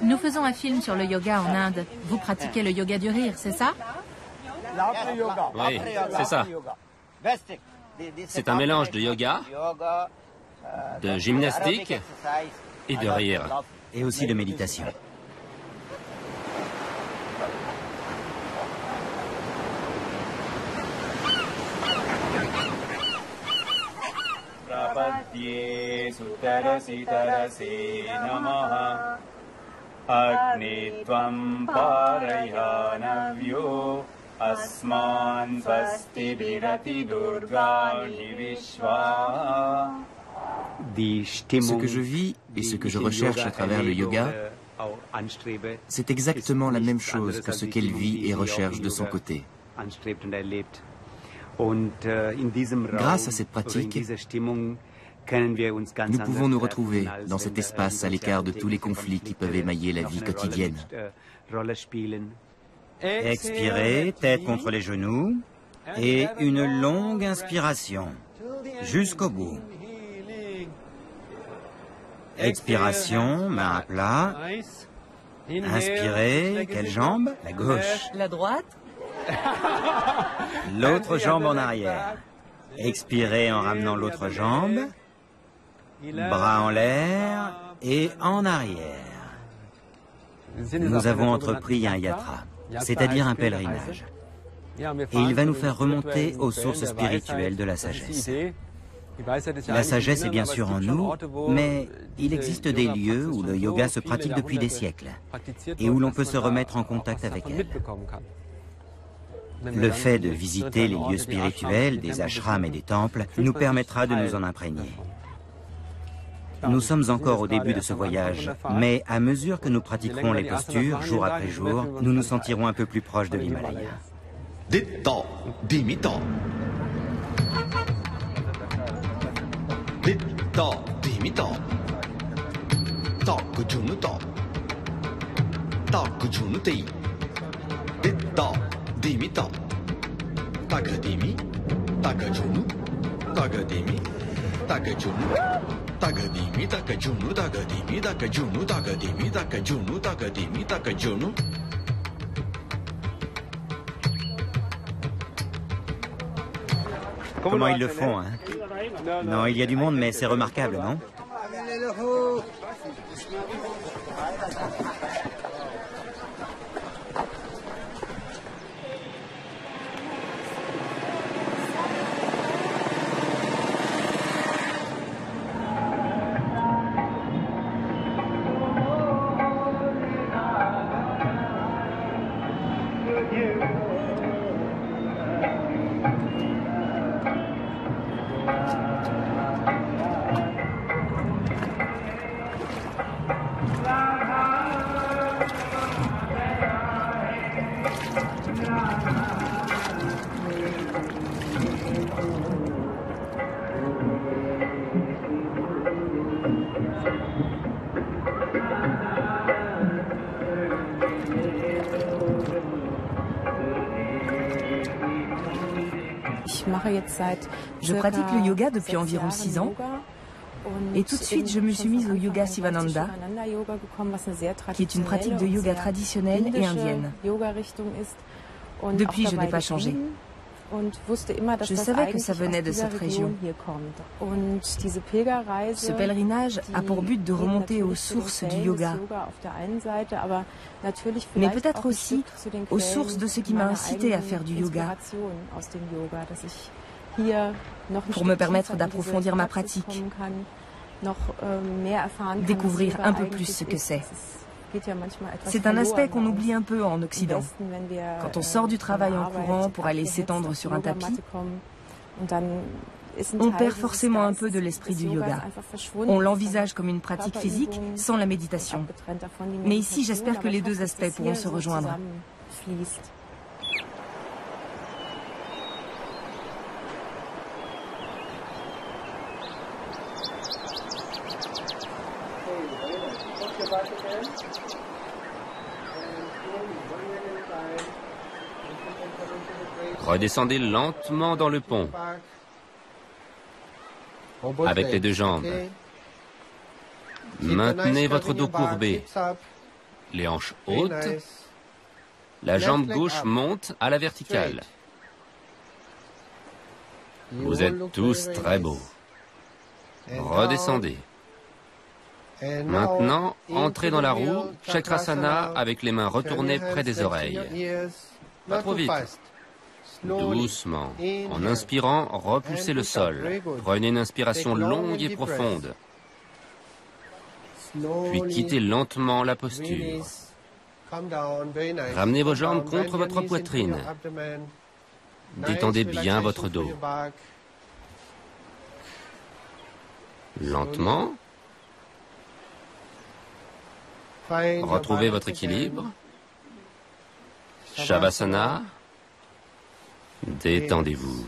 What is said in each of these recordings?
Nous faisons un film sur le yoga en Inde. Vous pratiquez le yoga du rire, c'est ça? Oui, c'est ça. C'est un mélange de yoga, de gymnastique et de rire. Et aussi de méditation. Agni tvam parayanavyo asman svasti virati durgani vishwa. Ce que je vis et ce que je recherche à travers le yoga, c'est exactement la même chose que ce qu'elle vit et recherche de son côté. Grâce à cette pratique, nous pouvons nous retrouver dans cet espace à l'écart de tous les conflits qui peuvent émailler la vie quotidienne. Expirez, tête contre les genoux, et une longue inspiration, jusqu'au bout. Expiration, main à plat. Inspirez, quelle jambe? La gauche. La droite? L'autre jambe en arrière. Expirez en ramenant l'autre jambe. Bras en l'air et en arrière. Nous avons entrepris un yatra, c'est-à-dire un pèlerinage. Et il va nous faire remonter aux sources spirituelles de la sagesse. La sagesse est bien sûr en nous, mais il existe des lieux où le yoga se pratique depuis des siècles et où l'on peut se remettre en contact avec elle. Le fait de visiter les lieux spirituels, des ashrams et des temples, nous permettra de nous en imprégner. Nous sommes encore au début de ce voyage, mais à mesure que nous pratiquerons les postures, jour après jour, nous nous sentirons un peu plus proches de l'Himalaya. Ditta, dimita. Ditta, dimita. Tak junuta. Tak junutei. Ditta, dimita. Tak dimi. Tak junu. Tak dimi. Tak junu. Tagadimi, takajunu, tagadimi, takajunu, tagadimi, takajunu, tagadimi, takajunu. Comment ils le font, hein? Non, il y a du monde, mais c'est remarquable, non? Je pratique le yoga depuis environ 6 ans. Et tout de suite, je me suis mise au yoga Sivananda, qui est une pratique de yoga traditionnelle et indienne. Depuis, je n'ai pas changé. Je savais que ça venait de cette région. Ce pèlerinage a pour but de remonter aux sources du yoga, mais peut-être aussi aux sources de ce qui m'a incité à faire du yoga, pour me permettre d'approfondir ma pratique, découvrir un peu plus ce que c'est. C'est un aspect qu'on oublie un peu en Occident. Quand on sort du travail en courant pour aller s'étendre sur un tapis, on perd forcément un peu de l'esprit du yoga. On l'envisage comme une pratique physique sans la méditation. Mais ici, j'espère que les deux aspects pourront se rejoindre. Redescendez lentement dans le pont, avec les deux jambes. Maintenez votre dos courbé, les hanches hautes. La jambe gauche monte à la verticale. Vous êtes tous très beaux. Redescendez. Maintenant, entrez dans la roue, Chakrasana, avec les mains retournées près des oreilles. Pas trop vite. Doucement. En inspirant, repoussez le sol. Prenez une inspiration longue et profonde. Puis quittez lentement la posture. Ramenez vos jambes contre votre poitrine. Détendez bien votre dos. Lentement. Retrouvez votre équilibre. Shavasana. Détendez-vous.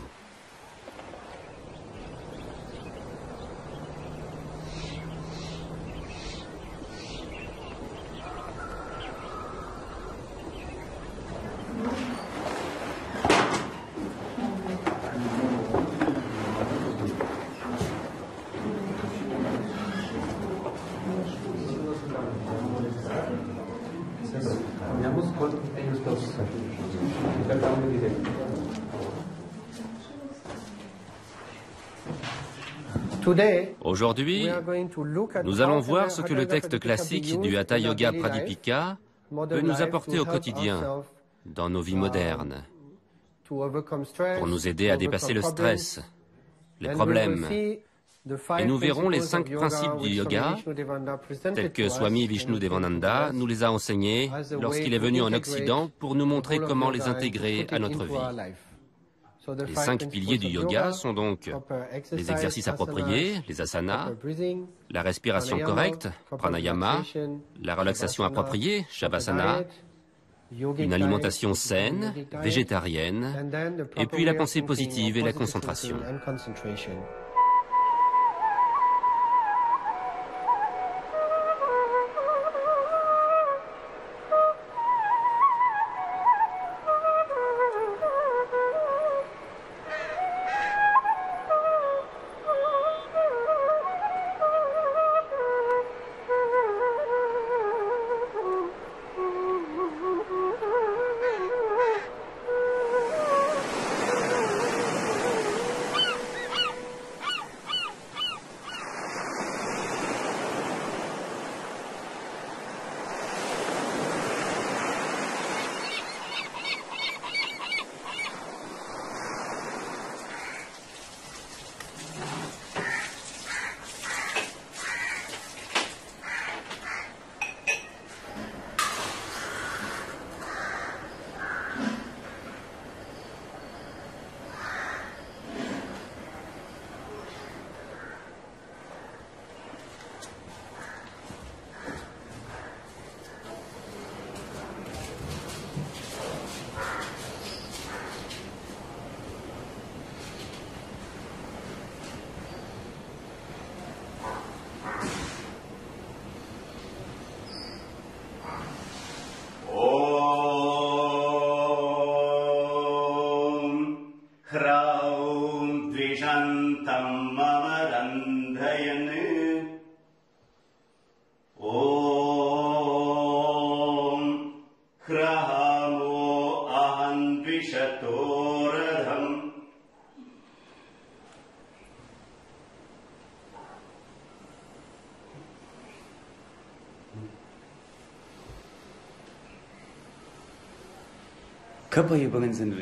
Aujourd'hui, nous allons voir ce que le texte classique du Hatha Yoga Pradipika peut nous apporter au quotidien, dans nos vies modernes, pour nous aider à dépasser le stress, les problèmes. Et nous verrons les 5 principes du yoga, tels que Swami Vishnu Devananda nous les a enseignés lorsqu'il est venu en Occident pour nous montrer comment les intégrer à notre vie. Les 5 piliers du yoga sont donc les exercices appropriés, les asanas, la respiration correcte, pranayama, la relaxation appropriée, shavasana, une alimentation saine, végétarienne, et puis la pensée positive et la concentration.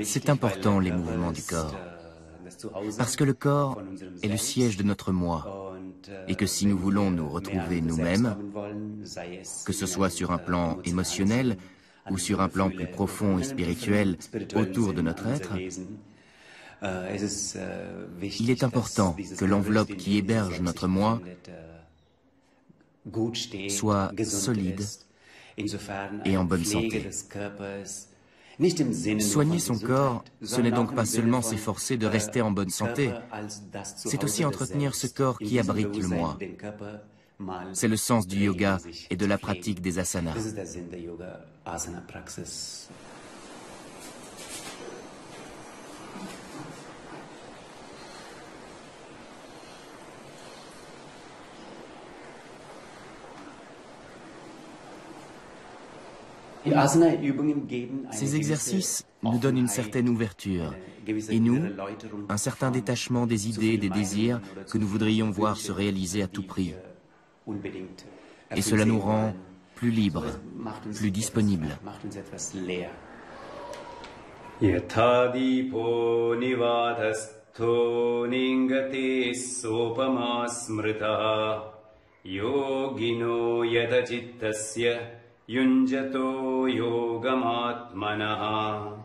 C'est important, les mouvements du corps, parce que le corps est le siège de notre moi, et que si nous voulons nous retrouver nous-mêmes, que ce soit sur un plan émotionnel ou sur un plan plus profond et spirituel autour de notre être, il est important que l'enveloppe qui héberge notre moi soit solide et en bonne santé. Soigner son corps, ce n'est donc pas seulement s'efforcer de rester en bonne santé, c'est aussi entretenir ce corps qui abrite le moi. C'est le sens du yoga et de la pratique des asanas. Ces exercices nous donnent une certaine ouverture, et nous, un certain détachement des idées et des désirs que nous voudrions voir se réaliser à tout prix. Et cela nous rend plus libres, plus disponibles. Yogino yadachittasya yunjato yogamatmanaha.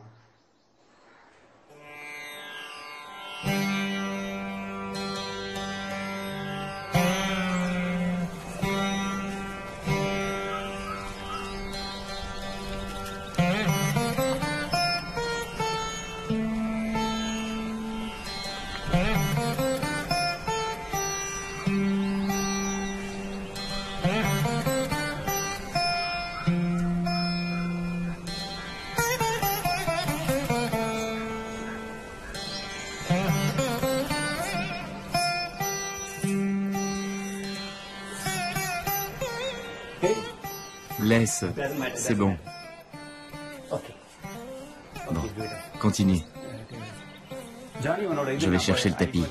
Laisse, c'est bon. Bon, continue. Je vais chercher le tapis.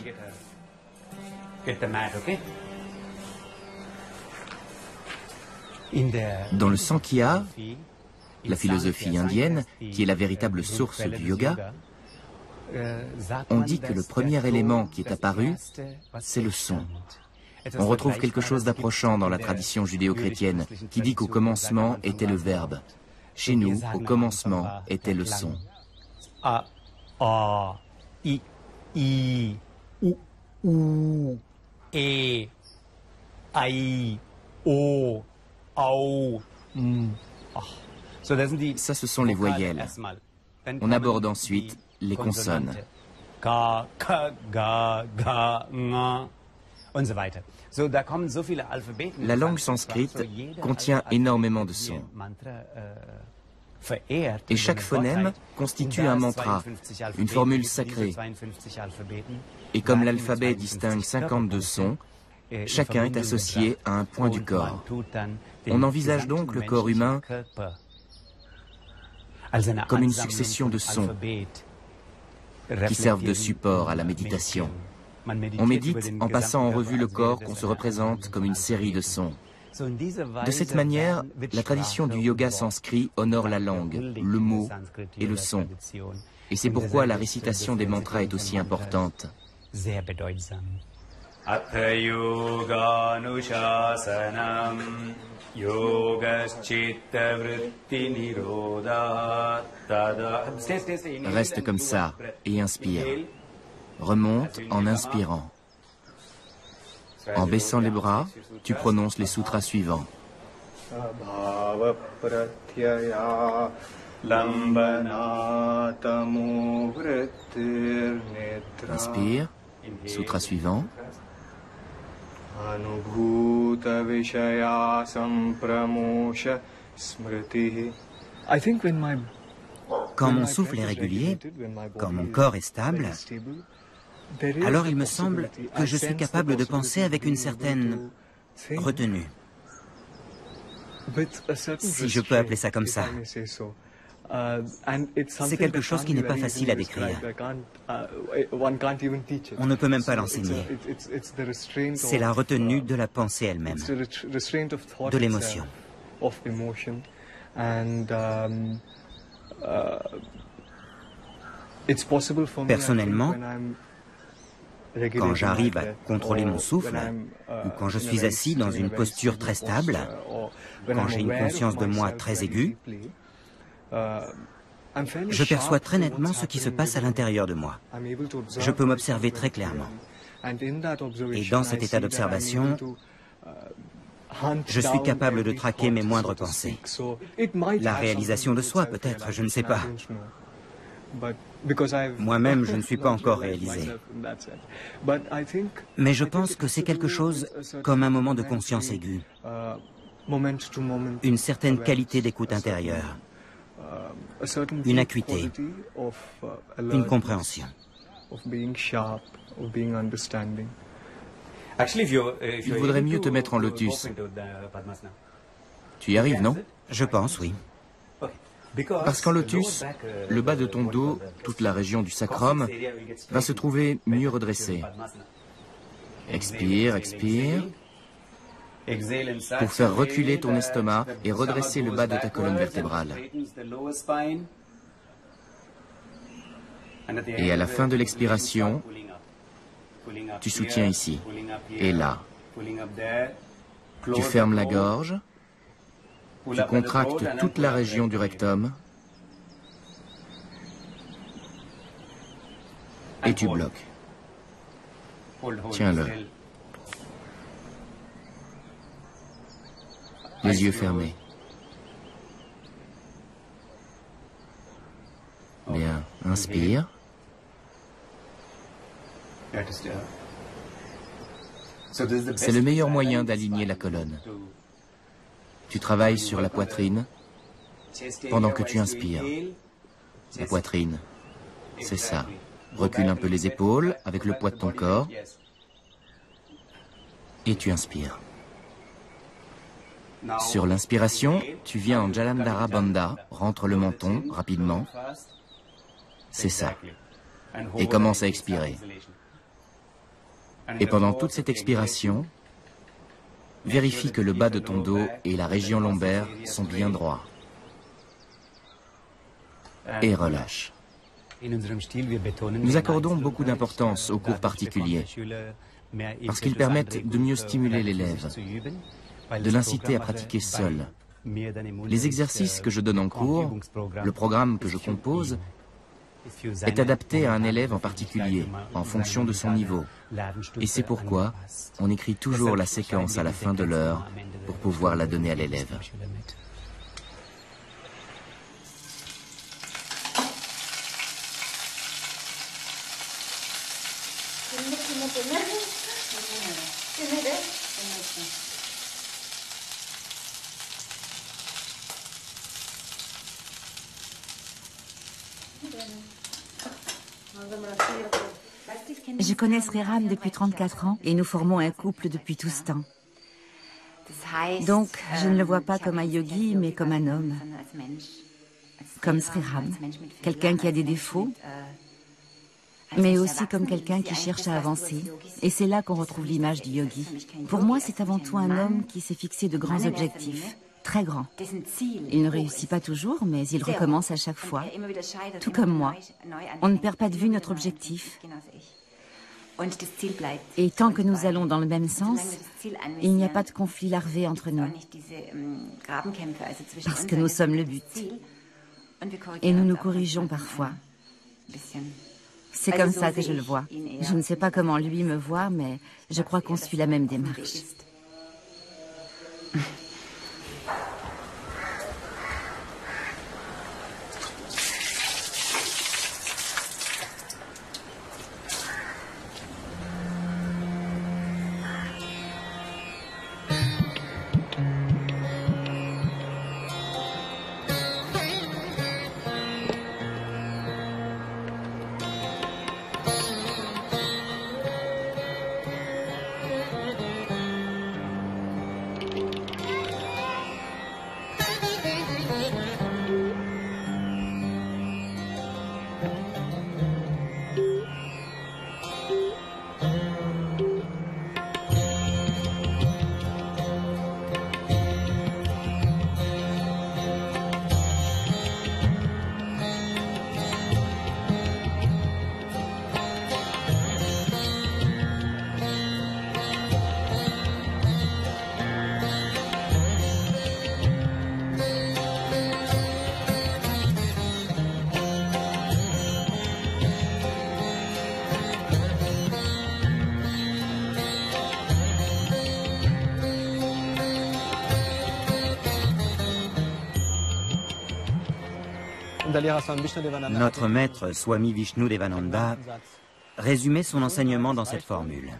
Dans le Sankhya, la philosophie indienne, qui est la véritable source du yoga, on dit que le premier élément qui est apparu, c'est le son. On retrouve quelque chose d'approchant dans la tradition judéo-chrétienne qui dit qu'au commencement était le verbe. Chez nous, au commencement était le son. A, I, U, E, I, O, Au, Ça, ce sont les voyelles. On aborde ensuite les consonnes. Ka, Ka, Ga, Ga, Nga, und so weiter. La langue sanskrite contient énormément de sons. Et chaque phonème constitue un mantra, une formule sacrée. Et comme l'alphabet distingue 52 sons, chacun est associé à un point du corps. On envisage donc le corps humain comme une succession de sons qui servent de support à la méditation. On médite en passant en revue le corps qu'on se représente comme une série de sons. De cette manière, la tradition du yoga sanskrit honore la langue, le mot et le son. Et c'est pourquoi la récitation des mantras est aussi importante. Reste comme ça et inspire. Remonte en inspirant. En baissant les bras, tu prononces les sutras suivants. Inspire. Sutra suivant. Quand mon souffle est régulier, quand mon corps est stable, alors il me semble que je suis capable de penser avec une certaine retenue, si je peux appeler ça comme ça. C'est quelque chose qui n'est pas facile à décrire. On ne peut même pas l'enseigner. C'est la retenue de la pensée elle-même, de l'émotion. Personnellement, quand j'arrive à contrôler mon souffle, ou quand je suis assis dans une posture très stable, quand j'ai une conscience de moi très aiguë, je perçois très nettement ce qui se passe à l'intérieur de moi. Je peux m'observer très clairement. Et dans cet état d'observation, je suis capable de traquer mes moindres pensées. La réalisation de soi, peut-être, je ne sais pas. Moi-même, je ne suis pas encore réalisé. Mais je pense que c'est quelque chose comme un moment de conscience aiguë, une certaine qualité d'écoute intérieure, une acuité, une compréhension. Il vaudrait mieux te mettre en lotus. Tu y arrives, non? Je pense, oui. Parce qu'en lotus, le bas de ton dos, toute la région du sacrum, va se trouver mieux redressée. Expire, expire, pour faire reculer ton estomac et redresser le bas de ta colonne vertébrale. Et à la fin de l'expiration, tu soutiens ici et là. Tu fermes la gorge, tu contractes toute la région du rectum et tu bloques. Tiens-le. Les yeux fermés. Bien, inspire. C'est le meilleur moyen d'aligner la colonne. Tu travailles sur la poitrine pendant que tu inspires. La poitrine, c'est ça. Recule un peu les épaules avec le poids de ton corps et tu inspires. Sur l'inspiration, tu viens en Jalandhara Bandha, rentre le menton rapidement. C'est ça. Et commence à expirer. Et pendant toute cette expiration, vérifie que le bas de ton dos et la région lombaire sont bien droits. Et relâche. Nous accordons beaucoup d'importance aux cours particuliers, parce qu'ils permettent de mieux stimuler l'élève, de l'inciter à pratiquer seul. Les exercices que je donne en cours, le programme que je compose, est adapté à un élève en particulier, en fonction de son niveau. Et c'est pourquoi on écrit toujours la séquence à la fin de l'heure pour pouvoir la donner à l'élève. Je connais Sriram depuis 34 ans et nous formons un couple depuis tout ce temps. Donc, je ne le vois pas comme un yogi, mais comme un homme. Comme Sriram, quelqu'un qui a des défauts, mais aussi comme quelqu'un qui cherche à avancer. Et c'est là qu'on retrouve l'image du yogi. Pour moi, c'est avant tout un homme qui s'est fixé de grands objectifs, très grands. Il ne réussit pas toujours, mais il recommence à chaque fois, tout comme moi. On ne perd pas de vue notre objectif. Et tant que nous allons dans le même sens, il n'y a pas de conflit larvé entre nous. Parce que nous sommes le but. Et nous nous corrigeons parfois. C'est comme ça que je le vois. Je ne sais pas comment lui me voit, mais je crois qu'on suit la même démarche. Notre maître Swami Vishnudevananda résumait son enseignement dans cette formule.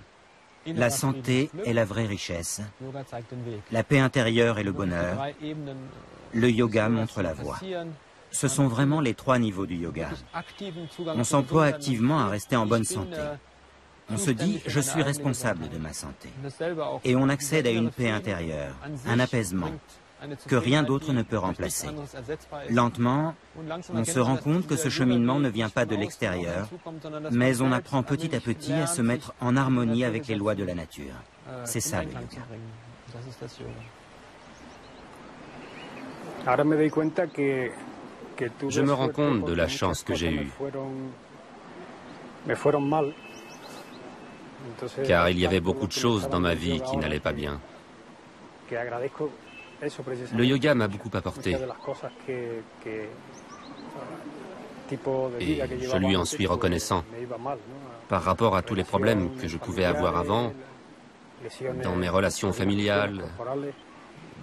La santé est la vraie richesse, la paix intérieure est le bonheur, le yoga montre la voie. Ce sont vraiment les trois niveaux du yoga. On s'emploie activement à rester en bonne santé. On se dit « je suis responsable de ma santé ». Et on accède à une paix intérieure, un apaisement, que rien d'autre ne peut remplacer. Lentement, on se rend compte que ce cheminement ne vient pas de l'extérieur, mais on apprend petit à petit à se mettre en harmonie avec les lois de la nature. C'est ça le yoga. Je me rends compte de la chance que j'ai eue. Car il y avait beaucoup de choses dans ma vie qui n'allaient pas bien. Le yoga m'a beaucoup apporté. Et je lui en suis reconnaissant. Par rapport à tous les problèmes que je pouvais avoir avant, dans mes relations familiales,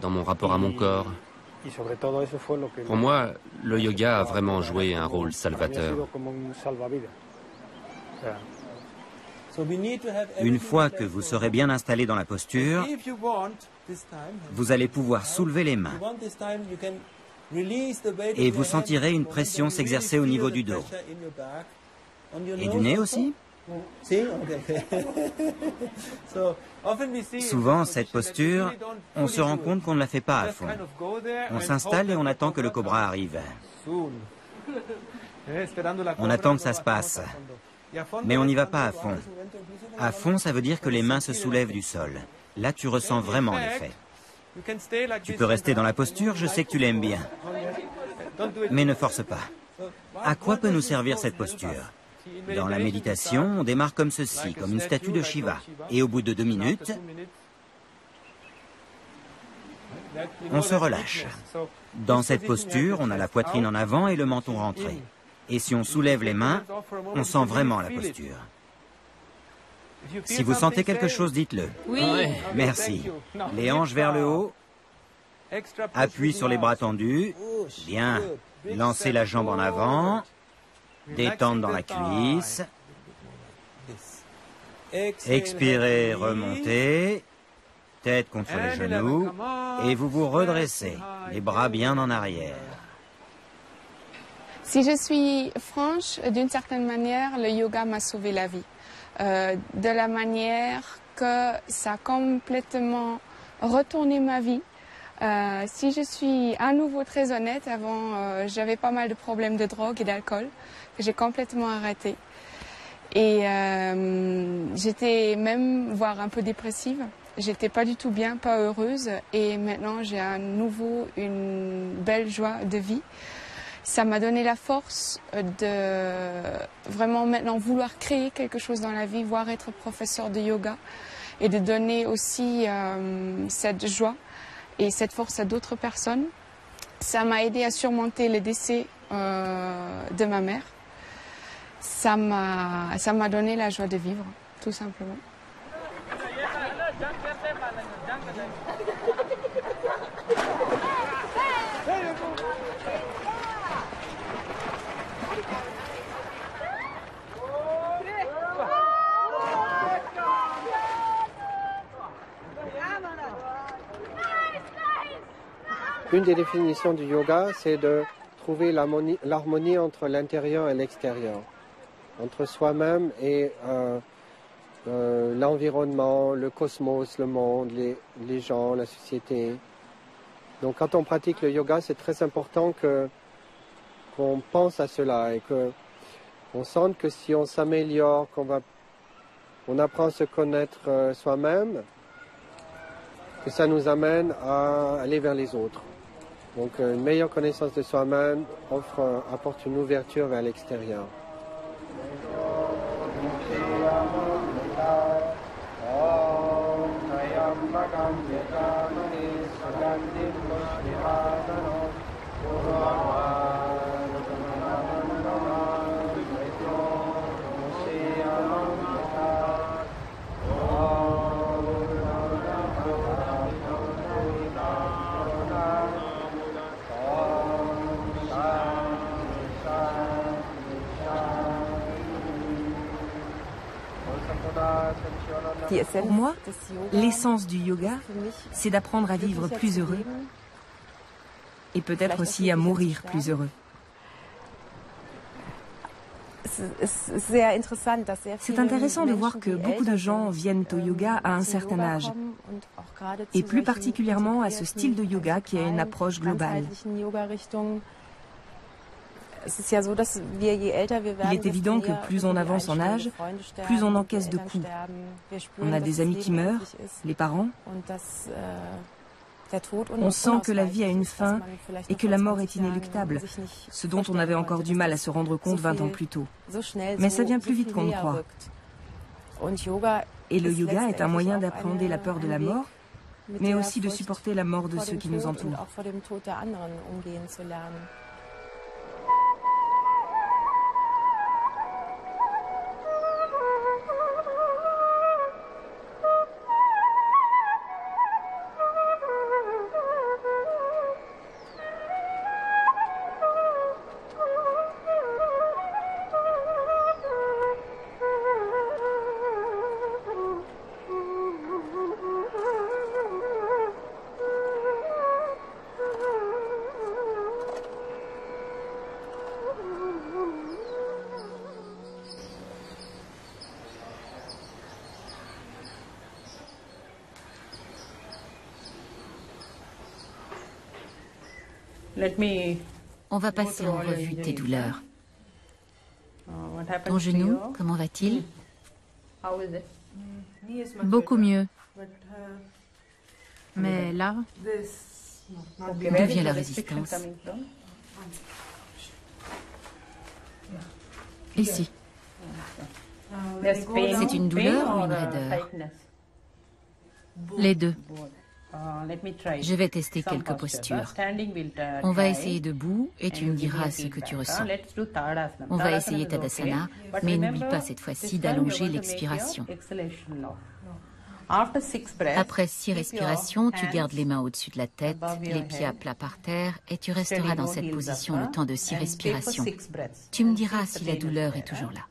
dans mon rapport à mon corps. Pour moi, le yoga a vraiment joué un rôle salvateur. Une fois que vous serez bien installé dans la posture, vous allez pouvoir soulever les mains et vous sentirez une pression s'exercer au niveau du dos. Et du nez aussi? Souvent, cette posture, on se rend compte qu'on ne la fait pas à fond. On s'installe et on attend que le cobra arrive. On attend que ça se passe. Mais on n'y va pas à fond. À fond, ça veut dire que les mains se soulèvent du sol. Là, tu ressens vraiment l'effet. Tu peux rester dans la posture, je sais que tu l'aimes bien. Mais ne force pas. À quoi peut nous servir cette posture? Dans la méditation, on démarre comme ceci, comme une statue de Shiva. Et au bout de 2 minutes, on se relâche. Dans cette posture, on a la poitrine en avant et le menton rentré. Et si on soulève les mains, on sent vraiment la posture. Si vous sentez quelque chose, dites-le. Oui. Merci. Les hanches vers le haut. Appui sur les bras tendus. Bien. Lancez la jambe en avant. Détente dans la cuisse. Expirez, remontez. Tête contre les genoux. Et vous vous redressez. Les bras bien en arrière. Si je suis franche, d'une certaine manière, le yoga m'a sauvé la vie. De la manière que ça a complètement retourné ma vie. Si je suis à nouveau très honnête, avant j'avais pas mal de problèmes de drogue et d'alcool que j'ai complètement arrêté. Et j'étais même, voire un peu dépressive. J'étais pas du tout bien, pas heureuse. Et maintenant j'ai à nouveau une belle joie de vie. Ça m'a donné la force de vraiment maintenant vouloir créer quelque chose dans la vie, voire être professeur de yoga et de donner aussi cette joie et cette force à d'autres personnes. Ça m'a aidé à surmonter le décès de ma mère. Ça m'a donné la joie de vivre, tout simplement. Une des définitions du yoga, c'est de trouver l'harmonie entre l'intérieur et l'extérieur, entre soi-même et l'environnement, le cosmos, le monde, les gens, la société. Donc quand on pratique le yoga, c'est très important qu'on pense à cela et qu'on sente que si on s'améliore, on apprend à se connaître soi-même, que ça nous amène à aller vers les autres. Donc une meilleure connaissance de soi-même apporte une ouverture vers l'extérieur. Pour moi, l'essence du yoga, c'est d'apprendre à vivre plus heureux et peut-être aussi à mourir plus heureux. C'est intéressant de voir que beaucoup de gens viennent au yoga à un certain âge, et plus particulièrement à ce style de yoga qui a une approche globale. Il est évident que plus on avance en âge, plus on encaisse de coups. On a des amis qui meurent, les parents. On sent que la vie a une fin et que la mort est inéluctable, ce dont on avait encore du mal à se rendre compte 20 ans plus tôt. Mais ça vient plus vite qu'on ne croit. Et le yoga est un moyen d'appréhender la peur de la mort, mais aussi de supporter la mort de ceux qui nous entourent. On va passer en revue tes douleurs. Ton genou, comment va-t-il? Beaucoup mieux. Mais là, d'où vient la résistance? Ici. C'est une douleur ou une raideur? Les deux. Je vais tester quelques postures. On va essayer debout et tu me diras ce que tu ressens. On va essayer Tadasana, mais n'oublie pas cette fois-ci d'allonger l'expiration. Après 6 respirations, tu gardes les mains au-dessus de la tête, les pieds à plat par terre et tu resteras dans cette position le temps de 6 respirations. Tu me diras si la douleur est toujours là.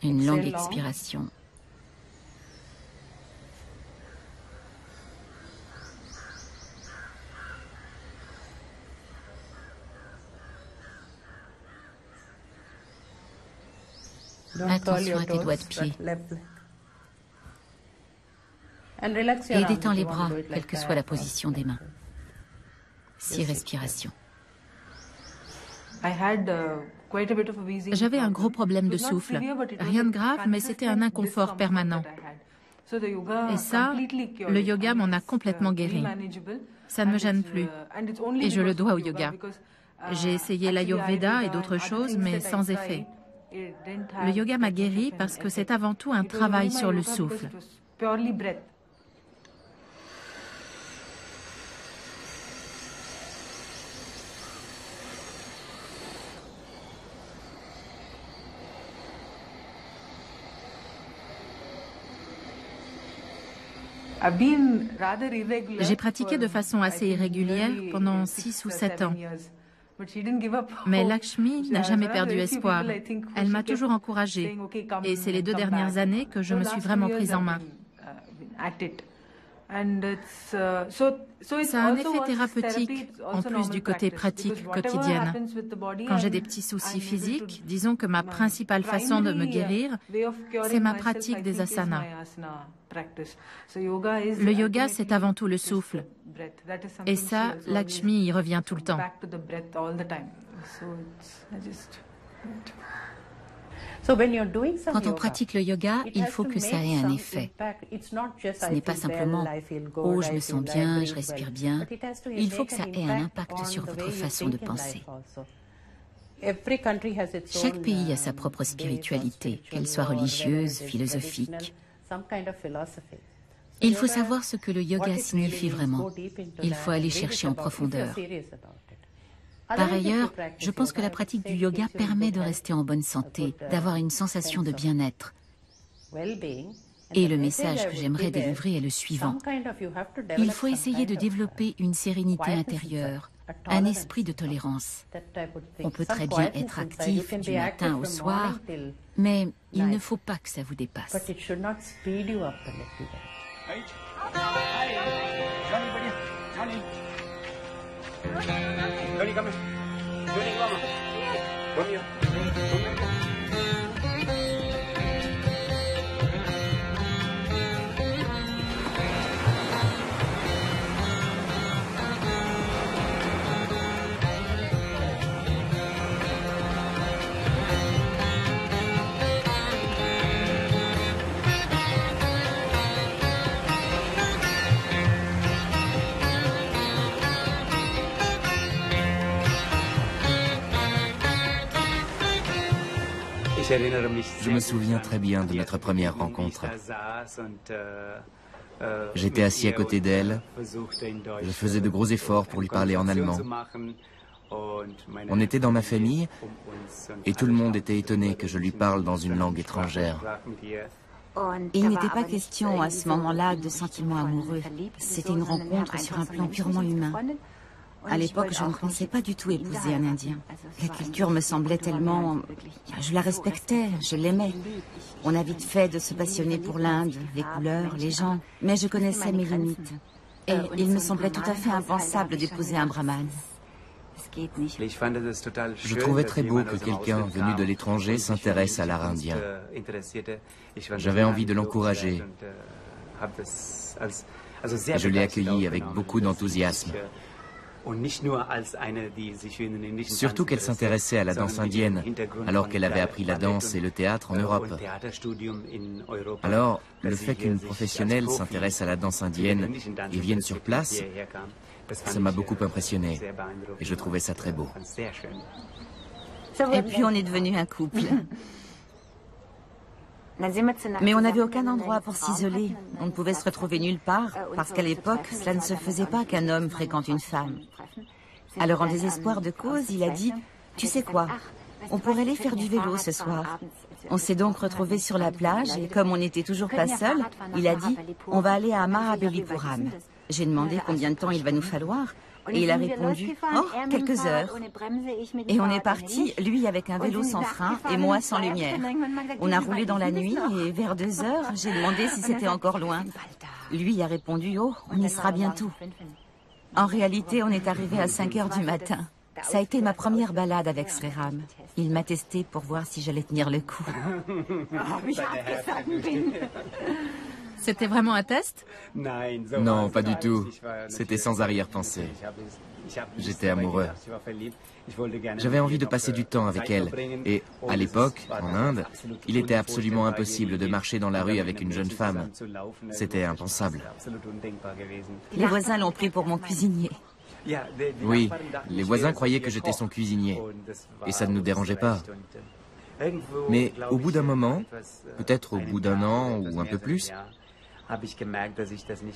Une longue expiration. Attention à tes doigts de pied. Et détends les bras, quelle que soit la position des mains. 6 respirations. J'avais un gros problème de souffle. Rien de grave, mais c'était un inconfort permanent. Et ça, le yoga m'en a complètement guéri. Ça ne me gêne plus. Et je le dois au yoga. J'ai essayé l'Ayurveda et d'autres choses, mais sans effet. Le yoga m'a guéri parce que c'est avant tout un travail sur le souffle. J'ai pratiqué de façon assez irrégulière pendant 6 ou 7 ans. Mais Lakshmi n'a jamais perdu espoir. Elle m'a toujours encouragée. Et c'est les 2 dernières années que je me suis vraiment prise en main. Ça a un effet thérapeutique, en plus du côté pratique quotidien. Quand j'ai des petits soucis physiques, disons que ma principale façon de me guérir, c'est ma pratique des asanas. Le yoga, c'est avant tout le souffle. Et ça, Lakshmi y revient tout le temps. Quand on pratique le yoga, il faut que ça ait un effet. Ce n'est pas simplement « oh, je me sens bien, je respire bien ». Il faut que ça ait un impact sur votre façon de penser. Chaque pays a sa propre spiritualité, qu'elle soit religieuse, philosophique. Il faut savoir ce que le yoga signifie vraiment. Il faut aller chercher en profondeur. Par ailleurs, je pense que la pratique du yoga permet de rester en bonne santé, d'avoir une sensation de bien-être. Et le message que j'aimerais délivrer est le suivant. Il faut essayer de développer une sérénité intérieure, un esprit de tolérance. On peut très bien être actif du matin au soir, mais il ne faut pas que ça vous dépasse. Je me souviens très bien de notre première rencontre. J'étais assis à côté d'elle. Je faisais de gros efforts pour lui parler en allemand. On était dans ma famille et tout le monde était étonné que je lui parle dans une langue étrangère. Il n'était pas question à ce moment-là de sentiments amoureux. C'était une rencontre sur un plan purement humain. À l'époque, je ne pensais pas du tout épouser un Indien. La culture me semblait tellement... Je la respectais, je l'aimais. On a vite fait de se passionner pour l'Inde, les couleurs, les gens, mais je connaissais mes limites. Et il me semblait tout à fait impensable d'épouser un brahmane. Je trouvais très beau que quelqu'un venu de l'étranger s'intéresse à l'art indien. J'avais envie de l'encourager. Je l'ai accueilli avec beaucoup d'enthousiasme. Surtout qu'elle s'intéressait à la danse indienne, alors qu'elle avait appris la danse et le théâtre en Europe. Alors, le fait qu'une professionnelle s'intéresse à la danse indienne et vienne sur place, ça m'a beaucoup impressionné. Et je trouvais ça très beau. Et puis on est devenu un couple. Mais on n'avait aucun endroit pour s'isoler. On ne pouvait se retrouver nulle part, parce qu'à l'époque, cela ne se faisait pas qu'un homme fréquente une femme. Alors, en désespoir de cause, il a dit « Tu sais quoi, on pourrait aller faire du vélo ce soir. » On s'est donc retrouvés sur la plage, et comme on n'était toujours pas seuls, il a dit « On va aller à Mahabalipuram. » J'ai demandé combien de temps il va nous falloir. Et il a répondu « Oh, quelques heures. » Et on est parti, lui avec un vélo sans frein et moi sans lumière. On a roulé dans la nuit et vers 2 heures, j'ai demandé si c'était encore loin. Lui a répondu « Oh, on y sera bientôt. » En réalité, on est arrivé à 5 heures du matin. Ça a été ma première balade avec Sriram. Il m'a testé pour voir si j'allais tenir le coup. C'était vraiment un test? Non, pas du tout. C'était sans arrière-pensée. J'étais amoureux. J'avais envie de passer du temps avec elle. Et à l'époque, en Inde, il était absolument impossible de marcher dans la rue avec une jeune femme. C'était impensable. Les voisins l'ont pris pour mon cuisinier. Oui, les voisins croyaient que j'étais son cuisinier. Et ça ne nous dérangeait pas. Mais au bout d'un moment, peut-être au bout d'1 an ou un peu plus,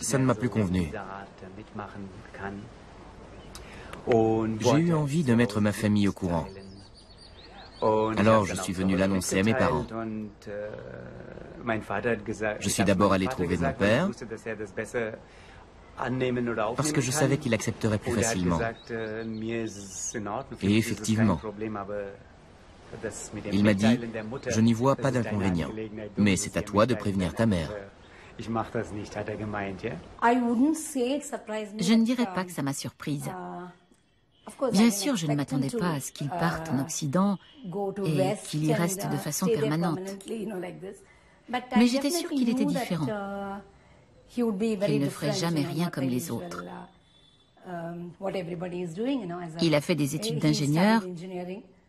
ça ne m'a plus convenu. J'ai eu envie de mettre ma famille au courant. Alors je suis venu l'annoncer à mes parents. Je suis d'abord allé trouver mon père, parce que je savais qu'il accepterait plus facilement. Et effectivement, il m'a dit « Je n'y vois pas d'inconvénient, mais c'est à toi de prévenir ta mère. » Je ne dirais pas que ça m'a surprise. Bien sûr, je ne m'attendais pas à ce qu'il parte en Occident et qu'il y reste de façon permanente. Mais j'étais sûre qu'il était différent, qu'il ne ferait jamais rien comme les autres. Il a fait des études d'ingénieur,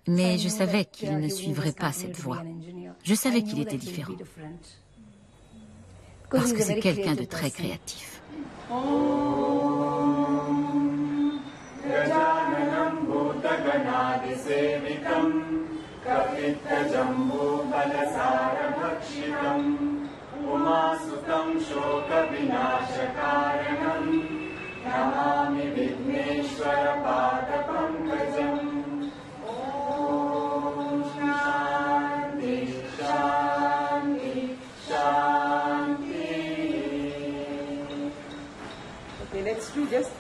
mais je savais qu'il ne suivrait pas cette voie. Je savais qu'il était différent. Parce que c'est quelqu'un de très créatif. Let's do just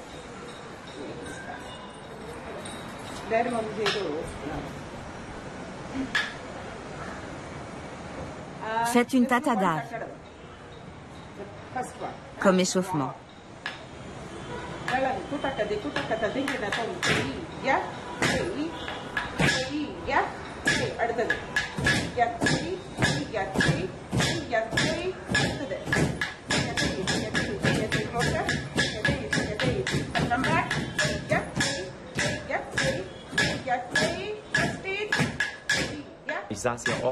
Faites une tatada, comme échauffement.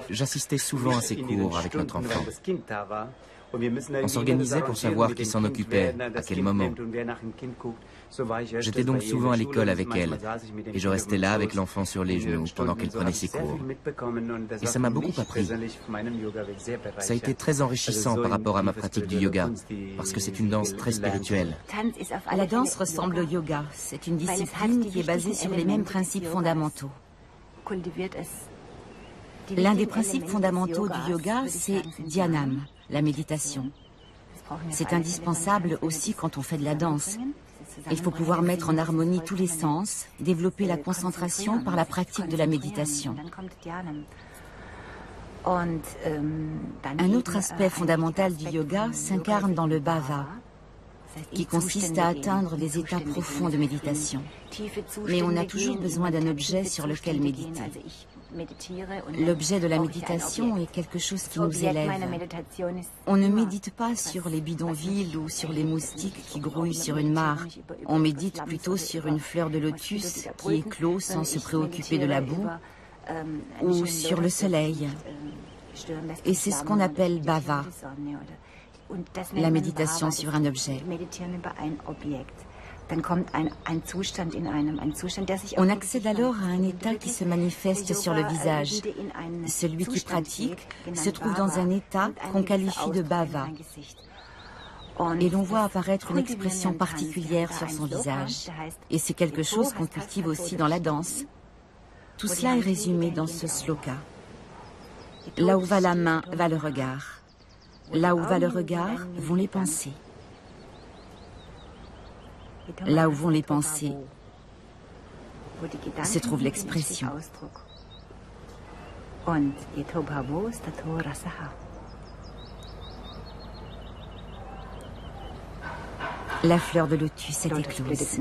J'assistais souvent à ces cours avec notre enfant. On s'organisait pour savoir qui s'en occupait, à quel moment. J'étais donc souvent à l'école avec elle, et je restais là avec l'enfant sur les genoux pendant qu'elle prenait ses cours. Et ça m'a beaucoup appris. Ça a été très enrichissant par rapport à ma pratique du yoga, parce que c'est une danse très spirituelle. La danse ressemble au yoga. C'est une discipline qui est basée sur les mêmes principes fondamentaux. L'un des principes fondamentaux du yoga, c'est dhyanam, la méditation. C'est indispensable aussi quand on fait de la danse. Il faut pouvoir mettre en harmonie tous les sens, développer la concentration par la pratique de la méditation. Un autre aspect fondamental du yoga s'incarne dans le bhava, qui consiste à atteindre des états profonds de méditation. Mais on a toujours besoin d'un objet sur lequel méditer. L'objet de la méditation est quelque chose qui nous élève. On ne médite pas sur les bidonvilles ou sur les moustiques qui grouillent sur une mare. On médite plutôt sur une fleur de lotus qui éclot sans se préoccuper de la boue, ou sur le soleil. Et c'est ce qu'on appelle bhava, la méditation sur un objet. On accède alors à un état qui se manifeste sur le visage. Celui qui pratique se trouve dans un état qu'on qualifie de bhava. Et l'on voit apparaître une expression particulière sur son visage. Et c'est quelque chose qu'on cultive aussi dans la danse. Tout cela est résumé dans ce sloka. Là où va la main, va le regard. Là où va le regard, vont les pensées. Là où vont les pensées, se trouve l'expression. La fleur de lotus est éclose.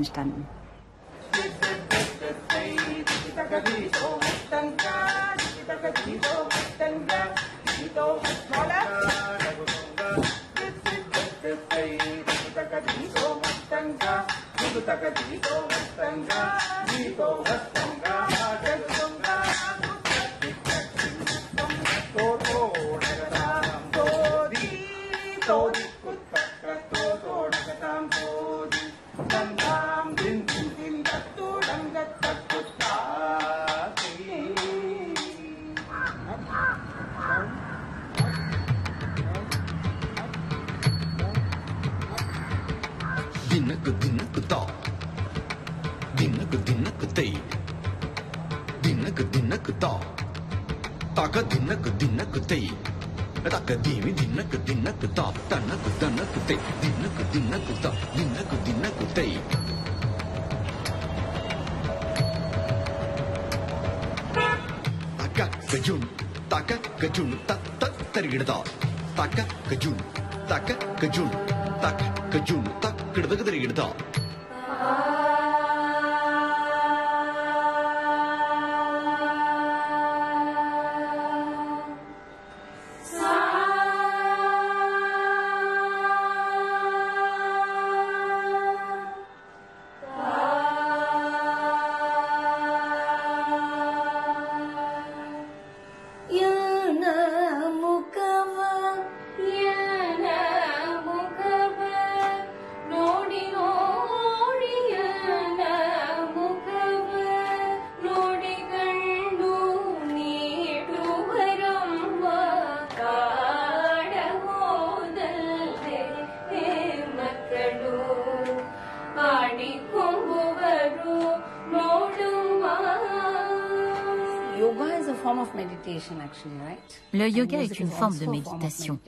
Le yoga est une forme de méditation.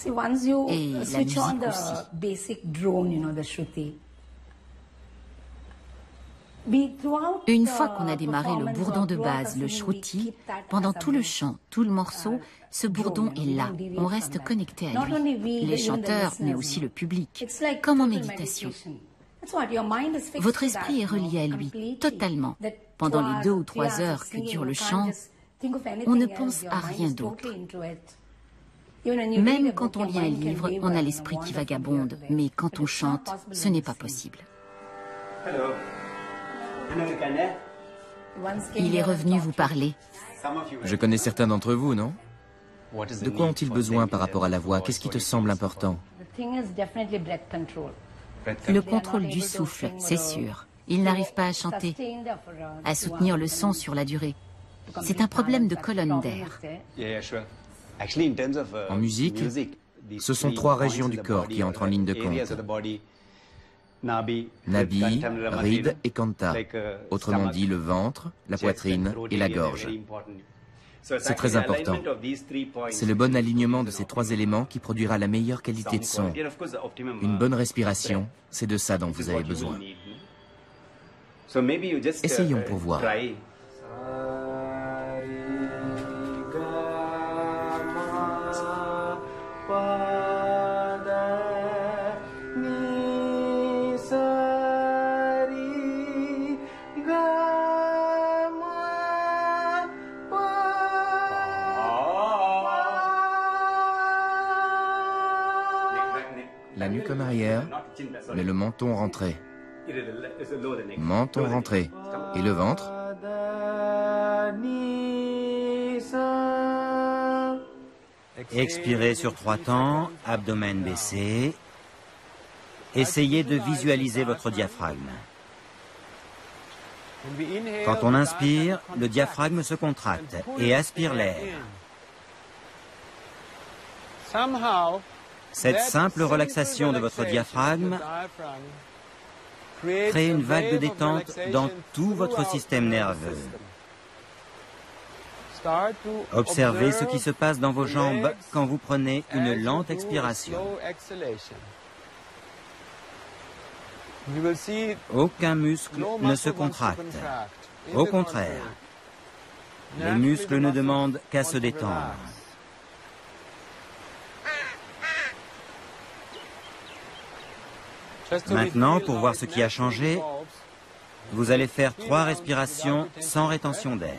Et la musique aussi. Une fois qu'on a démarré le bourdon de base, le shruti, pendant tout le chant, tout le morceau, ce bourdon est là. On reste connecté à lui. Les chanteurs, mais aussi le public, comme en méditation. Votre esprit est relié à lui, totalement. Pendant les 2 ou 3 heures que dure le chant, on ne pense à rien d'autre. Même quand on lit un livre, on a l'esprit qui vagabonde, mais quand on chante, ce n'est pas possible. Il est revenu vous parler. Je connais certains d'entre vous, non? De quoi ont-ils besoin par rapport à la voix? Qu'est-ce qui te semble important? Le contrôle du souffle, c'est sûr. Ils n'arrivent pas à chanter, à soutenir le son sur la durée. C'est un problème de colonne d'air. En musique, ce sont 3 régions du corps qui entrent en ligne de compte. Nabi, ride et kanta, autrement dit le ventre, la poitrine et la gorge. C'est très important. C'est le bon alignement de ces 3 éléments qui produira la meilleure qualité de son. Une bonne respiration, c'est de ça dont vous avez besoin. Essayons pour voir. La nuque en arrière, mais le menton rentré. Menton rentré. Et le ventre? Expirez sur 3 temps, abdomen baissé. Essayez de visualiser votre diaphragme. Quand on inspire, le diaphragme se contracte et aspire l'air. Cette simple relaxation de votre diaphragme crée une vague de détente dans tout votre système nerveux. Observez ce qui se passe dans vos jambes quand vous prenez une lente expiration. Aucun muscle ne se contracte. Au contraire, les muscles ne demandent qu'à se détendre. Maintenant, pour voir ce qui a changé, vous allez faire 3 respirations sans rétention d'air.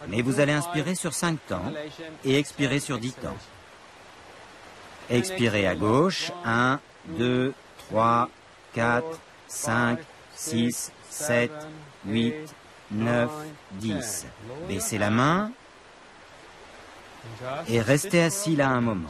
Mais vous allez inspirer sur 5 temps et expirer sur 10 temps. Expirez à gauche, 1, 2, 3, 4, 5, 6, 7, 8, 9, 10. Baissez la main et restez assis là un moment.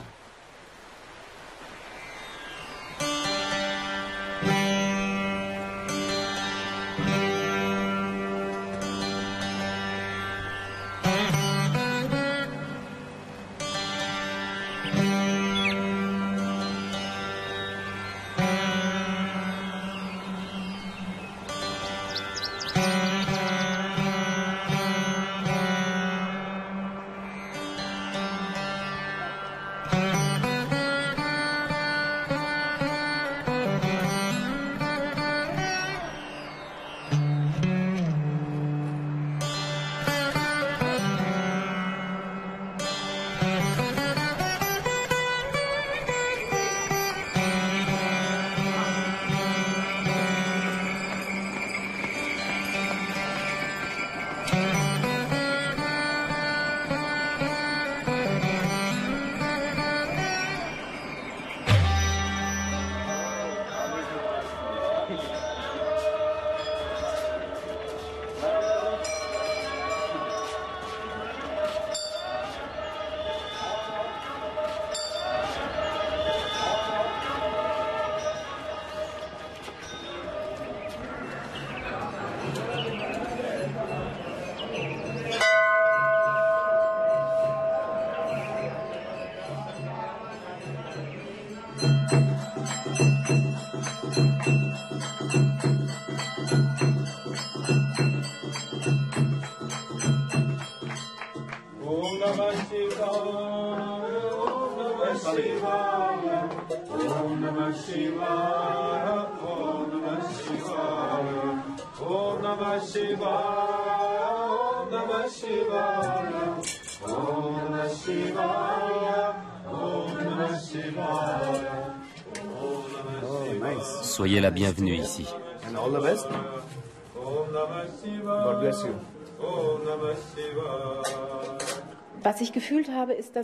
Soyez la bienvenue ici.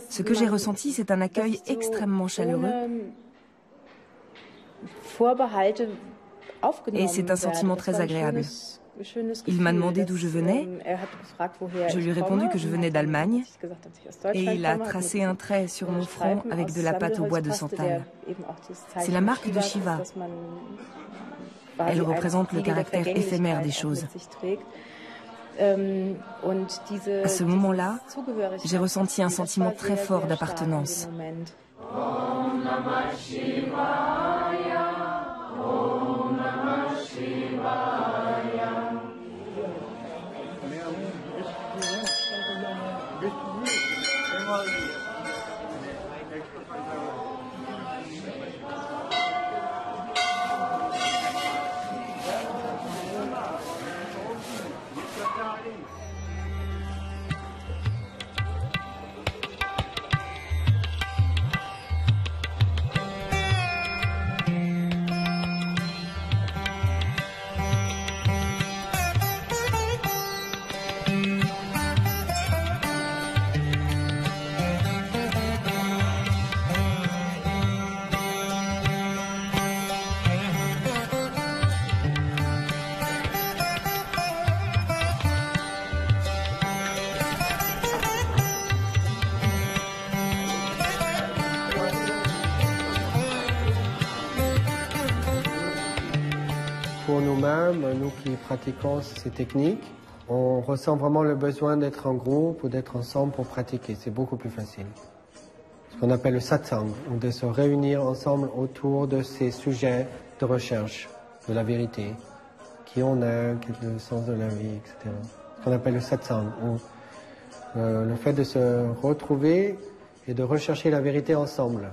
Ce que j'ai ressenti, c'est un accueil extrêmement chaleureux. Et c'est un sentiment très agréable. Il m'a demandé d'où je venais. Je lui ai répondu que je venais d'Allemagne. Et il a tracé un trait sur mon front avec de la pâte au bois de santal. C'est la marque de Shiva. Elle représente le caractère éphémère des choses. À ce moment-là, j'ai ressenti un sentiment très fort d'appartenance. Om Namah Shivaya, Om Namah Shivaya. Pour nous-mêmes, nous qui pratiquons ces techniques, on ressent vraiment le besoin d'être en groupe ou d'être ensemble pour pratiquer. C'est beaucoup plus facile. Ce qu'on appelle le satsang, ou de se réunir ensemble autour de ces sujets de recherche de la vérité. Qui on est, quel est le sens de la vie, etc. Ce qu'on appelle le satsang, ou le fait de se retrouver et de rechercher la vérité ensemble.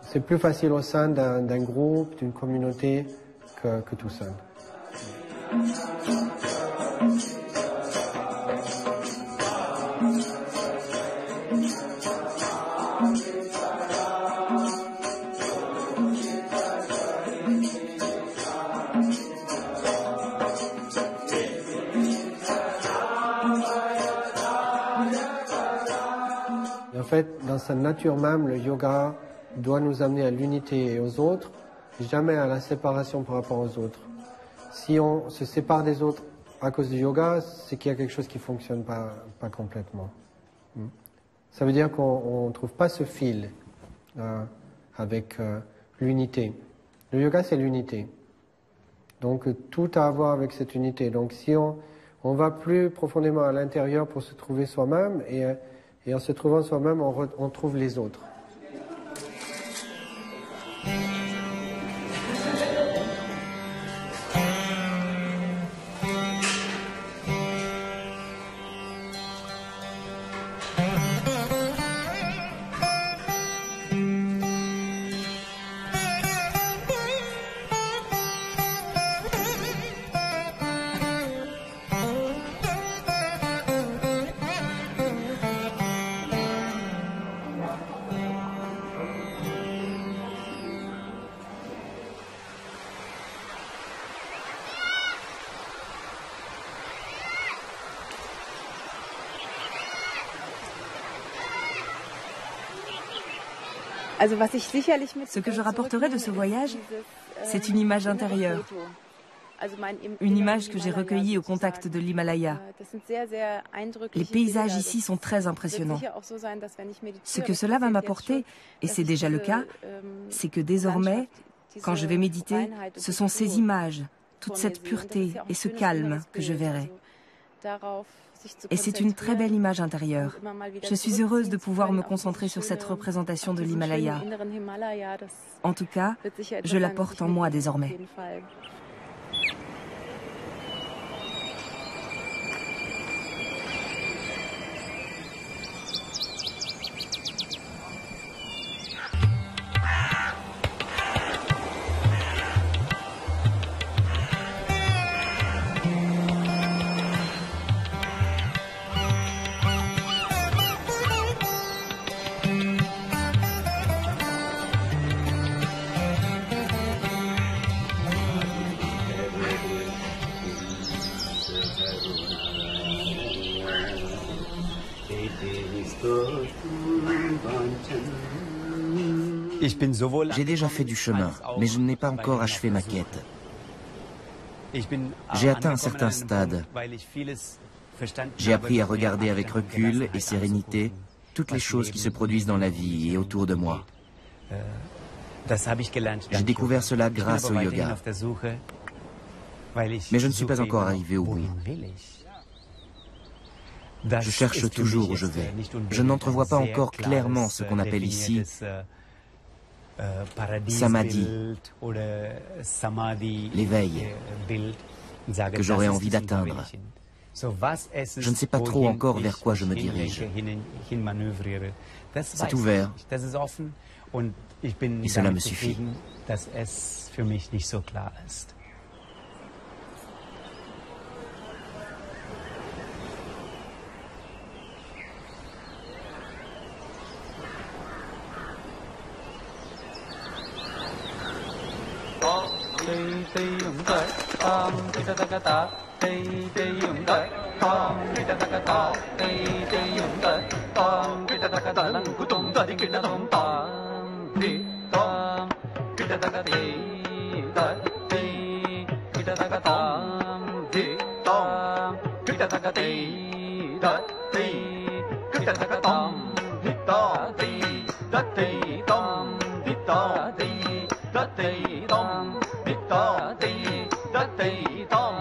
C'est plus facile au sein d'un groupe, d'une communauté, que tout seul. En fait, dans sa nature même, le yoga doit nous amener à l'unité et aux autres, jamais à la séparation par rapport aux autres. Si on se sépare des autres à cause du yoga, c'est qu'il y a quelque chose qui ne fonctionne pas complètement. Ça veut dire qu'on ne trouve pas ce fil avec l'unité. Le yoga, c'est l'unité. Donc tout a à voir avec cette unité. Donc si on va plus profondément à l'intérieur pour se trouver soi-même, et en se trouvant soi-même, on trouve les autres. Ce que je rapporterai de ce voyage, c'est une image intérieure. Une image que j'ai recueillie au contact de l'Himalaya. Les paysages ici sont très impressionnants. Ce que cela va m'apporter, et c'est déjà le cas, c'est que désormais, quand je vais méditer, ce sont ces images, toute cette pureté et ce calme que je verrai. Et c'est une très belle image intérieure. Je suis heureuse de pouvoir me concentrer sur cette représentation de l'Himalaya. En tout cas, je la porte en moi désormais. J'ai déjà fait du chemin, mais je n'ai pas encore achevé ma quête. J'ai atteint un certain stade. J'ai appris à regarder avec recul et sérénité toutes les choses qui se produisent dans la vie et autour de moi. J'ai découvert cela grâce au yoga. Mais je ne suis pas encore arrivé au bout. Je cherche toujours où je vais. Je n'entrevois pas encore clairement ce qu'on appelle ici samadhi, l'éveil que j'aurais envie d'atteindre. Je ne sais pas trop encore vers quoi je me dirige. C'est ouvert et cela me suffit. Dum